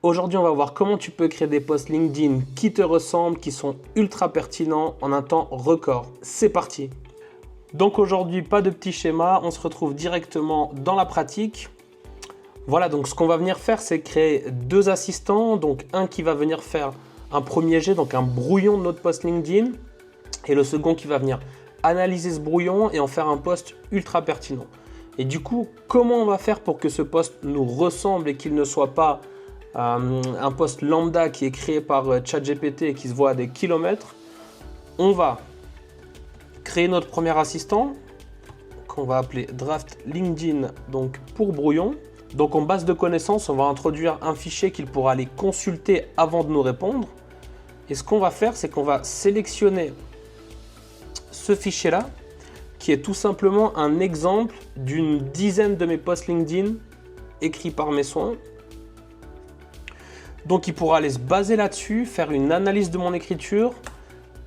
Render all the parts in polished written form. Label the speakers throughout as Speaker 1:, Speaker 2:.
Speaker 1: Aujourd'hui, on va voir comment tu peux créer des posts LinkedIn qui te ressemblent, qui sont ultra pertinents en un temps record. C'est parti! Donc aujourd'hui, pas de petit schéma, on se retrouve directement dans la pratique. Voilà, donc ce qu'on va venir faire, c'est créer deux assistants. Donc un qui va venir faire un premier jet, donc un brouillon de notre post LinkedIn, et le second qui va venir analyser ce brouillon et en faire un post ultra pertinent. Et du coup, comment on va faire pour que ce post nous ressemble et qu'il ne soit pas un post lambda qui est créé par ChatGPT et qui se voit à des kilomètres? On va créer notre premier assistant qu'on va appeler Draft LinkedIn, donc pour brouillon. Donc en base de connaissances, on va introduire un fichier qu'il pourra aller consulter avant de nous répondre. Et ce qu'on va faire, c'est qu'on va sélectionner ce fichier-là, qui est tout simplement un exemple d'une dizaine de mes posts LinkedIn écrits par mes soins. Donc il pourra aller se baser là-dessus, faire une analyse de mon écriture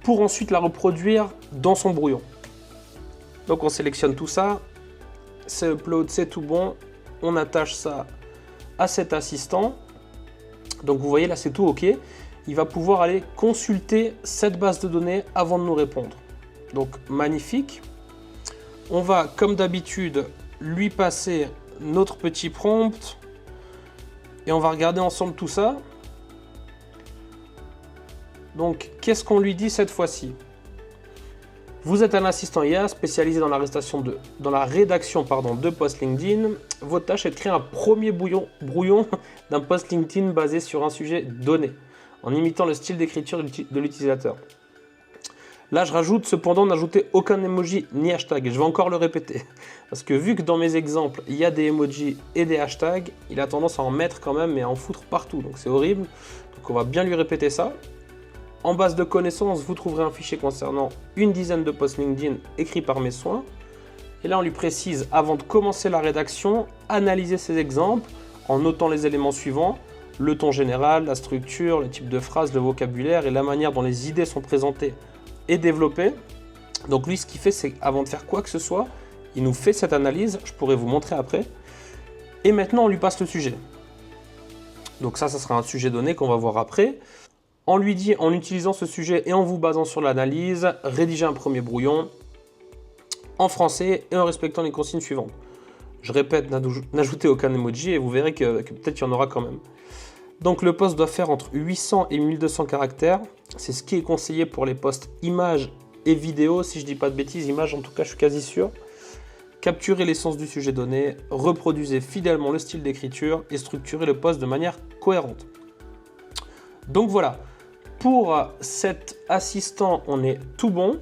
Speaker 1: pour ensuite la reproduire dans son brouillon. Donc on sélectionne tout ça, c'est upload, c'est tout bon. On attache ça à cet assistant. Donc vous voyez là, c'est tout OK. Il va pouvoir aller consulter cette base de données avant de nous répondre. Donc magnifique. On va comme d'habitude lui passer notre petit prompt et on va regarder ensemble tout ça. Donc qu'est-ce qu'on lui dit cette fois-ci? Vous êtes un assistant IA spécialisé dans la rédaction de posts LinkedIn. Votre tâche est de créer un premier brouillon d'un post LinkedIn basé sur un sujet donné, en imitant le style d'écriture de l'utilisateur. Là, je rajoute cependant n'ajouter aucun emoji ni hashtag. Je vais encore le répéter. Parce que vu que dans mes exemples, il y a des emojis et des hashtags, il a tendance à en mettre quand même, mais à en foutre partout. Donc c'est horrible. Donc on va bien lui répéter ça. En base de connaissances, vous trouverez un fichier concernant une dizaine de posts LinkedIn écrits par mes soins. Et là, on lui précise, avant de commencer la rédaction, analyser ces exemples en notant les éléments suivants: le ton général, la structure, le type de phrase, le vocabulaire et la manière dont les idées sont présentées et développées. Donc lui, ce qu'il fait, c'est qu'avant de faire quoi que ce soit, il nous fait cette analyse. Je pourrais vous montrer après. Et maintenant, on lui passe le sujet. Donc ça sera un sujet donné qu'on va voir après. On lui dit, en utilisant ce sujet et en vous basant sur l'analyse, rédiger un premier brouillon en français et en respectant les consignes suivantes. Je répète, n'ajoutez aucun emoji et vous verrez que peut-être il y en aura quand même. Donc le post doit faire entre 800 et 1200 caractères. C'est ce qui est conseillé pour les posts images et vidéos. Si je ne dis pas de bêtises, images en tout cas, je suis quasi sûr. Capturez l'essence du sujet donné, reproduisez fidèlement le style d'écriture et structurez le post de manière cohérente. Donc voilà, pour cet assistant, on est tout bon.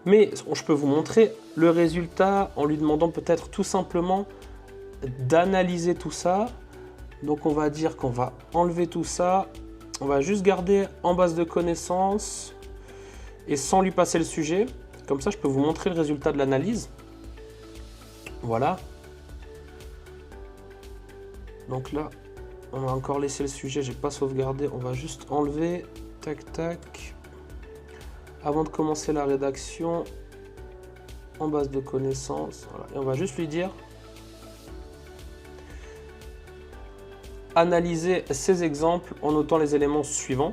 Speaker 1: Mais je peux vous montrer le résultat en lui demandant peut-être tout simplement d'analyser tout ça. Donc on va dire qu'on va enlever tout ça. On va juste garder en base de connaissances et sans lui passer le sujet. Comme ça, je peux vous montrer le résultat de l'analyse. Voilà. Donc là, on va encore laisser le sujet. J'ai pas sauvegardé. On va juste enlever. Tac, tac. Avant de commencer la rédaction, en base de connaissances. Voilà. Et on va juste lui dire: analyser ces exemples en notant les éléments suivants.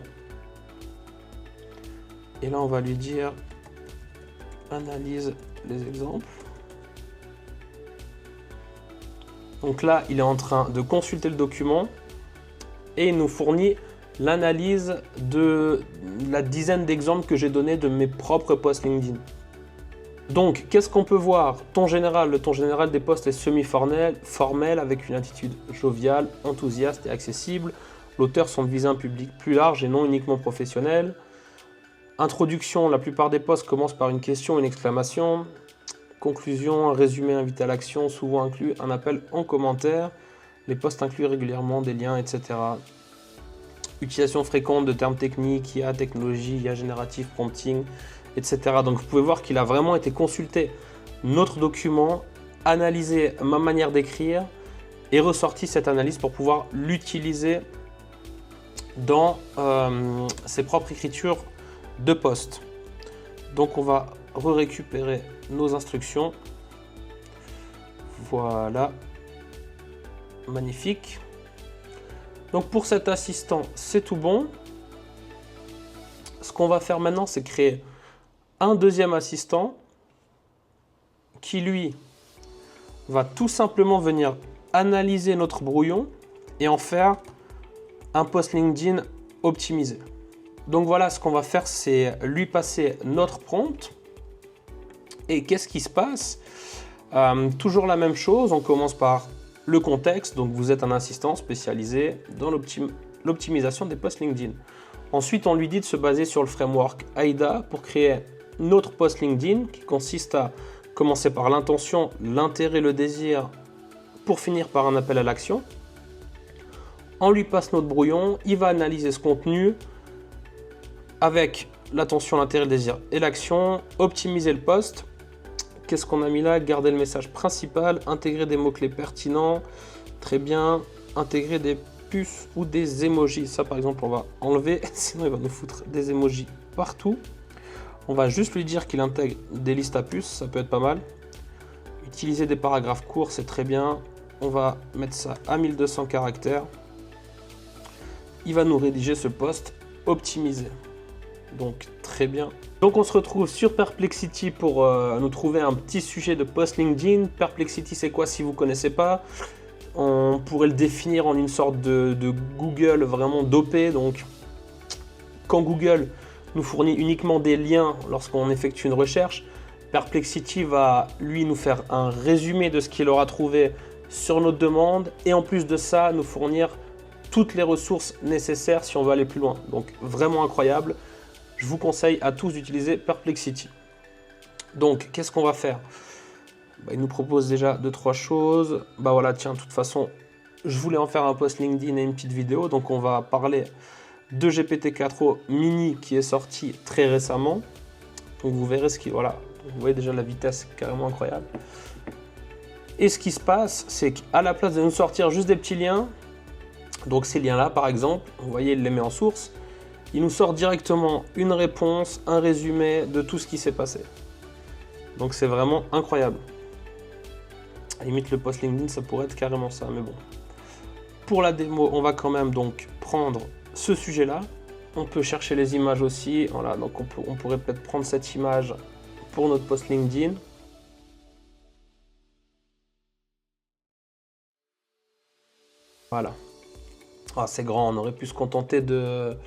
Speaker 1: Et là, on va lui dire: analyse les exemples. Donc là, il est en train de consulter le document et il nous fournit l'analyse de la dizaine d'exemples que j'ai donné de mes propres posts LinkedIn. Donc, qu'est-ce qu'on peut voir? Ton général, le ton général des posts est semi-formel avec une attitude joviale, enthousiaste et accessible. L'auteur semble viser un public plus large et non uniquement professionnel. Introduction, la plupart des posts commencent par une question, une exclamation. Conclusion, un résumé invité à l'action, souvent inclut un appel en commentaire. Les posts incluent régulièrement des liens, etc. Utilisation fréquente de termes techniques, IA, technologie, IA générative, prompting, etc. Donc vous pouvez voir qu'il a vraiment été consulter notre document, analyser ma manière d'écrire et ressorti cette analyse pour pouvoir l'utiliser dans ses propres écritures de post. Donc on va récupérer nos instructions. Voilà, magnifique. Donc pour cet assistant, c'est tout bon. Ce qu'on va faire maintenant, c'est créer un deuxième assistant qui, lui, va tout simplement venir analyser notre brouillon et en faire un post LinkedIn optimisé. Donc voilà, ce qu'on va faire, c'est lui passer notre prompt. Et qu'est-ce qui se passe? Toujours la même chose, on commence par le contexte. Donc vous êtes un assistant spécialisé dans l'optimisation des posts LinkedIn. Ensuite, on lui dit de se baser sur le framework AIDA pour créer notre post LinkedIn qui consiste à commencer par l'intention, l'intérêt, le désir pour finir par un appel à l'action. On lui passe notre brouillon, il va analyser ce contenu avec l'attention, l'intérêt, le désir et l'action, optimiser le post. Qu'est-ce qu'on a mis là? Garder le message principal, intégrer des mots-clés pertinents, très bien, intégrer des puces ou des emojis. Ça par exemple on va enlever, sinon il va nous foutre des emojis partout. On va juste lui dire qu'il intègre des listes à puces, ça peut être pas mal. Utiliser des paragraphes courts, c'est très bien. On va mettre ça à 1200 caractères. Il va nous rédiger ce post optimisé. Donc très bien. Donc on se retrouve sur Perplexity pour nous trouver un petit sujet de post LinkedIn. Perplexity, c'est quoi si vous ne connaissez pas? On pourrait le définir en une sorte de Google vraiment dopé. Donc quand Google nous fournit uniquement des liens lorsqu'on effectue une recherche, Perplexity va lui nous faire un résumé de ce qu'il aura trouvé sur notre demande et en plus de ça nous fournir toutes les ressources nécessaires si on veut aller plus loin. Donc vraiment incroyable. Je vous conseille à tous d'utiliser Perplexity. Donc qu'est-ce qu'on va faire? Il nous propose déjà 2-3 choses. Voilà, tiens, de toute façon, je voulais en faire un post LinkedIn et une petite vidéo. Donc on va parler de GPT-4o mini qui est sorti très récemment. Donc vous verrez ce qui... Voilà, vous voyez déjà la vitesse carrément incroyable. Et ce qui se passe, c'est qu'à la place de nous sortir juste des petits liens, donc ces liens-là par exemple, vous voyez, il les met en source, il nous sort directement une réponse, un résumé de tout ce qui s'est passé. Donc c'est vraiment incroyable. À la limite, le post LinkedIn, ça pourrait être carrément ça, mais bon. Pour la démo, on va quand même donc prendre ce sujet-là. On peut chercher les images aussi. Voilà, donc on pourrait peut-être prendre cette image pour notre post LinkedIn. Voilà. Ah, c'est grand, on aurait pu se contenter de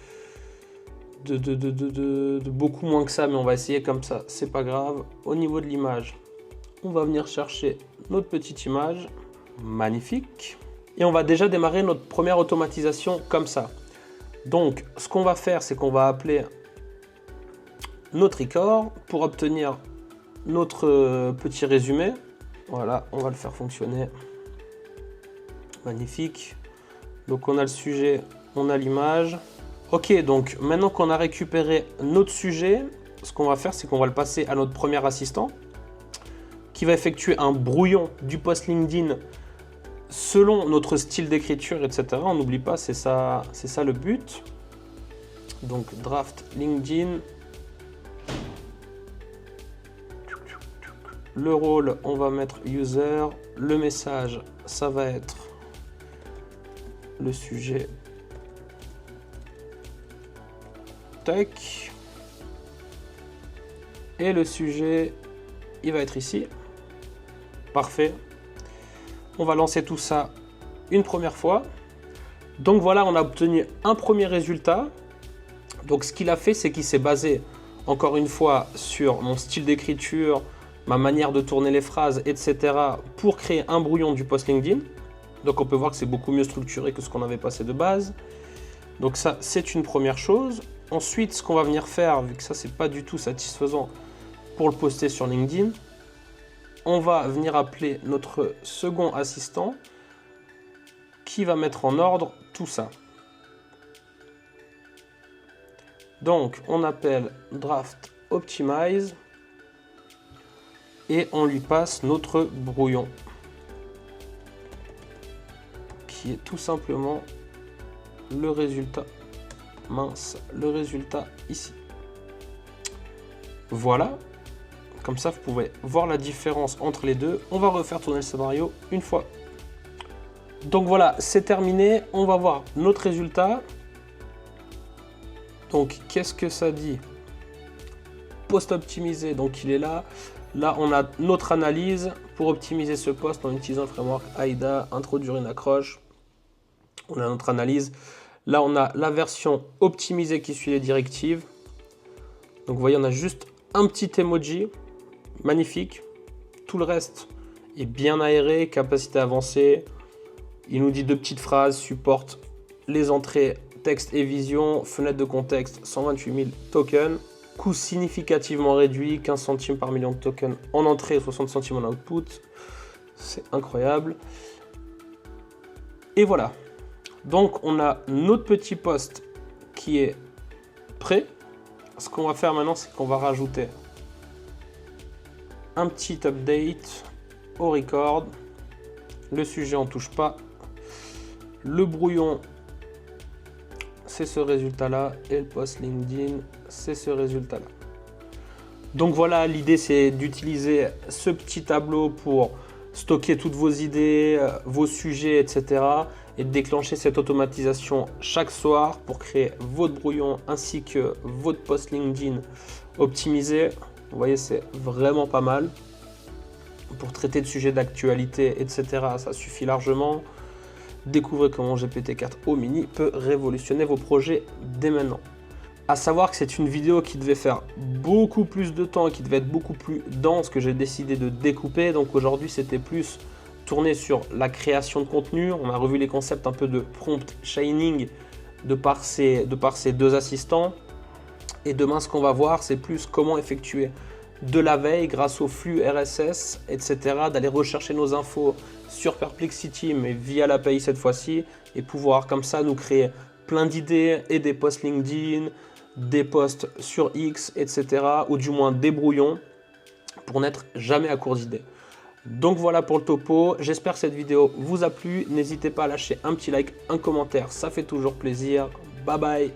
Speaker 1: beaucoup moins que ça, mais on va essayer comme ça, c'est pas grave. Au niveau de l'image, on va venir chercher notre petite image, magnifique, et on va déjà démarrer notre première automatisation comme ça. Donc ce qu'on va faire, c'est qu'on va appeler notre record pour obtenir notre petit résumé. Voilà, on va le faire fonctionner, magnifique. Donc on a le sujet, on a l'image. Ok, donc maintenant qu'on a récupéré notre sujet, ce qu'on va faire, c'est qu'on va le passer à notre premier assistant qui va effectuer un brouillon du post LinkedIn selon notre style d'écriture, etc. On n'oublie pas, c'est ça le but. Donc draft LinkedIn. Le rôle, on va mettre user. Le message, ça va être le sujet. Tac. Et le sujet, il va être ici. Parfait. On va lancer tout ça une première fois. Donc voilà, on a obtenu un premier résultat. Donc ce qu'il a fait, c'est qu'il s'est basé encore une fois sur mon style d'écriture, ma manière de tourner les phrases, etc. pour créer un brouillon du post LinkedIn. Donc on peut voir que c'est beaucoup mieux structuré que ce qu'on avait passé de base. Donc ça, c'est une première chose. Ensuite, ce qu'on va venir faire, vu que ça, c'est pas du tout satisfaisant pour le poster sur LinkedIn, on va venir appeler notre second assistant qui va mettre en ordre tout ça. Donc, on appelle Draft Optimize et on lui passe notre brouillon qui est tout simplement le résultat. Mince, le résultat ici. Voilà. Comme ça, vous pouvez voir la différence entre les deux. On va refaire tourner le scénario une fois. Donc voilà, c'est terminé. On va voir notre résultat. Donc, qu'est-ce que ça dit? Post optimisé, donc il est là. Là, on a notre analyse pour optimiser ce post en utilisant le framework AIDA, introduire une accroche. On a notre analyse. Là, on a la version optimisée qui suit les directives. Donc, vous voyez, on a juste un petit emoji. Magnifique. Tout le reste est bien aéré, capacité avancée. Il nous dit 2 petites phrases, supporte les entrées texte et vision, fenêtre de contexte, 128 000 tokens. Coût significativement réduit, 15 centimes par million de tokens en entrée, 60 centimes en output. C'est incroyable. Et voilà. Donc, on a notre petit post qui est prêt. Ce qu'on va faire maintenant, c'est qu'on va rajouter un petit update au record. Le sujet, on ne touche pas. Le brouillon, c'est ce résultat-là. Et le post LinkedIn, c'est ce résultat-là. Donc voilà, l'idée, c'est d'utiliser ce petit tableau pour stocker toutes vos idées, vos sujets, etc. Et de déclencher cette automatisation chaque soir pour créer votre brouillon ainsi que votre post LinkedIn optimisé. Vous voyez, c'est vraiment pas mal. Pour traiter de sujets d'actualité, etc., ça suffit largement. Découvrez comment GPT-4 au mini peut révolutionner vos projets dès maintenant. À savoir que c'est une vidéo qui devait faire beaucoup plus de temps, qui devait être beaucoup plus dense, que j'ai décidé de découper. Donc aujourd'hui, c'était plus tourné sur la création de contenu. On a revu les concepts un peu de prompt shining de par ces 2 assistants. Et demain, ce qu'on va voir, c'est plus comment effectuer de la veille grâce au flux RSS, etc. D'aller rechercher nos infos sur Perplexity, mais via l'API cette fois-ci, et pouvoir comme ça nous créer plein d'idées et des posts LinkedIn, des posts sur X, etc. ou du moins des brouillons pour n'être jamais à court d'idées. Donc voilà pour le topo, j'espère que cette vidéo vous a plu. N'hésitez pas à lâcher un petit like, un commentaire, ça fait toujours plaisir. Bye bye.